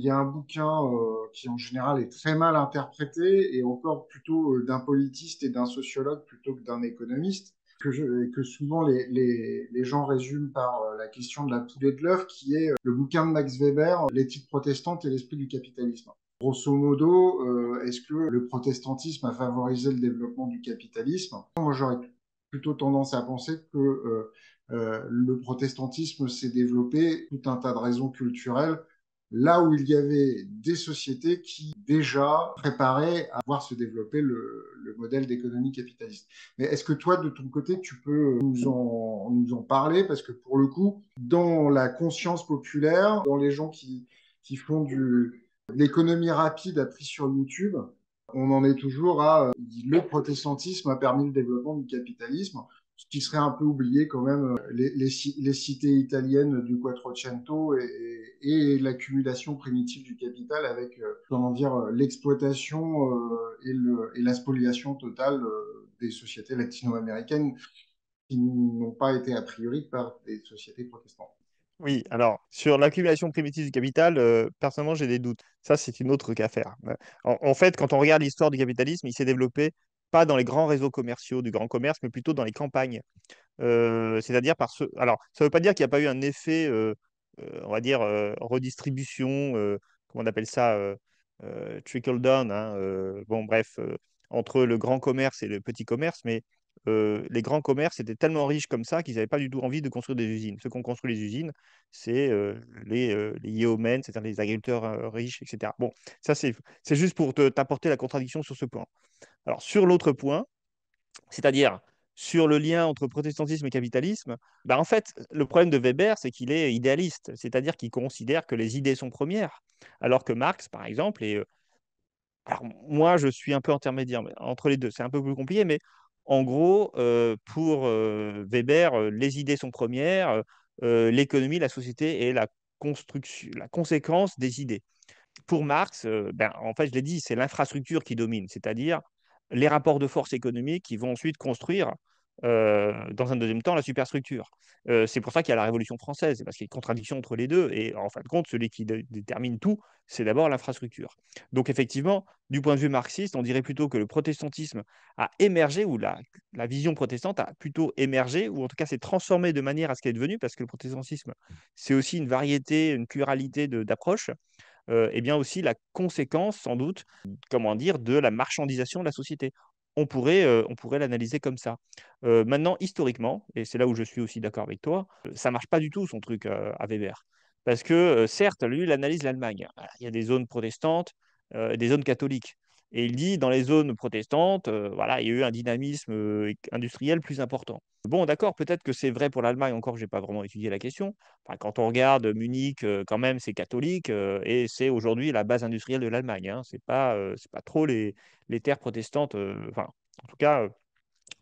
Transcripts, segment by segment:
y a un bouquin qui en général est très mal interprété et encore plutôt d'un politiste et d'un sociologue plutôt que d'un économiste, et que souvent les gens résument par la question de la poule et de l'œuf, qui est le bouquin de Max Weber, L'éthique protestante et l'esprit du capitalisme. Grosso modo, est-ce que le protestantisme a favorisé le développement du capitalisme? Moi, j'aurais plutôt tendance à penser que le protestantisme s'est développé tout un tas de raisons culturelles, là où il y avait des sociétés qui déjà préparaient à voir se développer le modèle d'économie capitaliste. Mais est-ce que toi, de ton côté, tu peux nous en parler? Parce que pour le coup, dans la conscience populaire, dans les gens qui font de l'économie rapide apprise sur YouTube, on en est toujours à le protestantisme a permis le développement du capitalisme, ce qui serait un peu oublié quand même, les cités italiennes du Quattrocento et l'accumulation primitive du capital avec, comment dire, l'exploitation et la spoliation totale des sociétés latino-américaines qui n'ont pas été a priori par des sociétés protestantes. Oui, alors, sur l'accumulation primitive du capital, personnellement, j'ai des doutes. Ça, c'est une autre affaire. En fait, quand on regarde l'histoire du capitalisme, il s'est développé pas dans les grands réseaux commerciaux du grand commerce, mais plutôt dans les campagnes. C'est-à-dire par ce... Alors, ça ne veut pas dire qu'il n'y a pas eu un effet, on va dire, redistribution, comment on appelle ça, trickle down, hein, bon, bref, entre le grand commerce et le petit commerce, mais les grands commerces étaient tellement riches comme ça qu'ils n'avaient pas du tout envie de construire des usines. Ceux qui ont construit les usines, c'est les yeomen, c'est-à-dire les agriculteurs riches, etc. Bon, ça, c'est juste pour t'apporter la contradiction sur ce point. Alors, sur l'autre point, c'est-à-dire sur le lien entre protestantisme et capitalisme, bah en fait, le problème de Weber, c'est qu'il est idéaliste, c'est-à-dire qu'il considère que les idées sont premières, alors que Marx, par exemple, et alors moi, je suis un peu intermédiaire entre les deux, c'est un peu plus compliqué, mais en gros, pour Weber, les idées sont premières, l'économie, la société est la construction, la conséquence des idées. Pour Marx, ben, en fait, je l'ai dit, c'est l'infrastructure qui domine, c'est-à-dire les rapports de force économiques qui vont ensuite construire, dans un deuxième temps, la superstructure. C'est pour ça qu'il y a la Révolution française, c'est parce qu'il y a une contradiction entre les deux, et en fin de compte, celui qui détermine tout, c'est d'abord l'infrastructure. Donc effectivement, du point de vue marxiste, on dirait plutôt que le protestantisme a émergé, ou la vision protestante a plutôt émergé, ou en tout cas s'est transformée de manière à ce qu'elle est devenue, parce que le protestantisme, c'est aussi une variété, une pluralité d'approches, et bien aussi la conséquence, sans doute, comment dire, de la marchandisation de la société. On pourrait l'analyser comme ça. Maintenant, historiquement, et c'est là où je suis aussi d'accord avec toi, ça marche pas du tout son truc à Weber. Parce que, certes, lui, il analyse l'Allemagne. Voilà, il y a des zones protestantes, et des zones catholiques. Et il dit, dans les zones protestantes, voilà, il y a eu un dynamisme industriel plus important. Bon, d'accord, peut-être que c'est vrai pour l'Allemagne, encore, je n'ai pas vraiment étudié la question. Enfin, quand on regarde Munich, quand même, c'est catholique, et c'est aujourd'hui la base industrielle de l'Allemagne, hein. C'est pas trop les terres protestantes, enfin, en tout cas,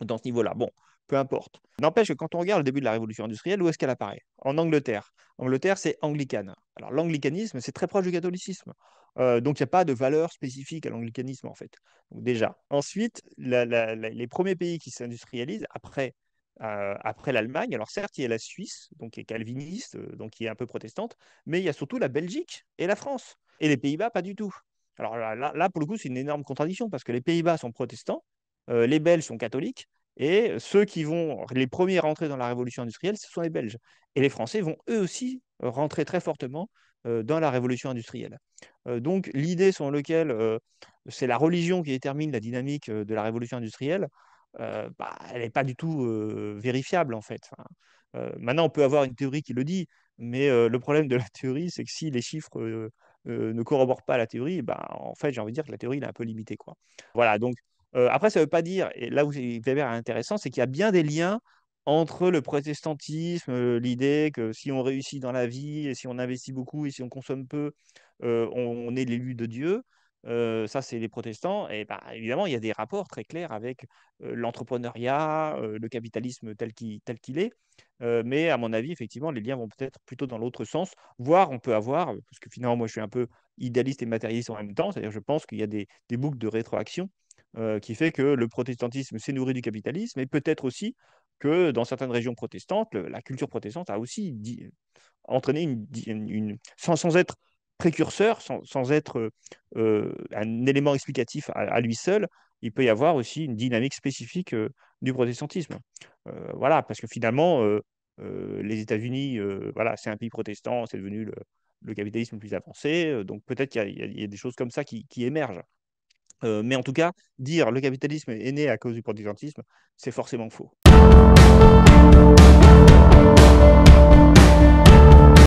dans ce niveau-là. Bon, peu importe. N'empêche que quand on regarde le début de la révolution industrielle, où est-ce qu'elle apparaît? En Angleterre. Angleterre, c'est anglicane. Alors, l'anglicanisme, c'est très proche du catholicisme. Donc, il n'y a pas de valeur spécifique à l'anglicanisme, en fait. Donc, déjà. Ensuite, les premiers pays qui s'industrialisent après l'Allemagne, alors certes, il y a la Suisse, donc qui est calviniste, donc qui est un peu protestante, mais il y a surtout la Belgique et la France. Et les Pays-Bas, pas du tout. Alors là, pour le coup, c'est une énorme contradiction parce que les Pays-Bas sont protestants, les Belges sont catholiques, et ceux qui vont les premiers rentrer dans la révolution industrielle, ce sont les Belges. Et les Français vont eux aussi rentrer très fortement dans la révolution industrielle. Donc l'idée selon laquelle c'est la religion qui détermine la dynamique de la révolution industrielle, bah, elle n'est pas du tout vérifiable en fait. Enfin, maintenant, on peut avoir une théorie qui le dit, mais le problème de la théorie, c'est que si les chiffres ne corroborent pas la théorie, bah, en fait, j'ai envie de dire que la théorie elle est un peu limitée, quoi. Voilà, donc après, ça ne veut pas dire, et là où Weber est intéressant, c'est qu'il y a bien des liens entre le protestantisme, l'idée que si on réussit dans la vie, et si on investit beaucoup et si on consomme peu, on est l'élu de Dieu. Ça, c'est les protestants. Et bah, évidemment, il y a des rapports très clairs avec l'entrepreneuriat, le capitalisme tel qu'il est. Mais à mon avis, effectivement, les liens vont peut-être plutôt dans l'autre sens, voire on peut avoir, parce que finalement, moi, je suis un peu idéaliste et matérialiste en même temps, c'est-à-dire je pense qu'il y a des boucles de rétroaction qui fait que le protestantisme s'est nourri du capitalisme, et peut-être aussi que dans certaines régions protestantes, la culture protestante a aussi entraîné sans être précurseur, sans être un élément explicatif à lui seul. Il peut y avoir aussi une dynamique spécifique du protestantisme. Voilà, parce que finalement, les États-Unis, voilà, c'est un pays protestant, c'est devenu le capitalisme le plus avancé. Donc peut-être qu'il y a des choses comme ça qui émergent. Mais en tout cas, dire le capitalisme est né à cause du protestantisme, c'est forcément faux.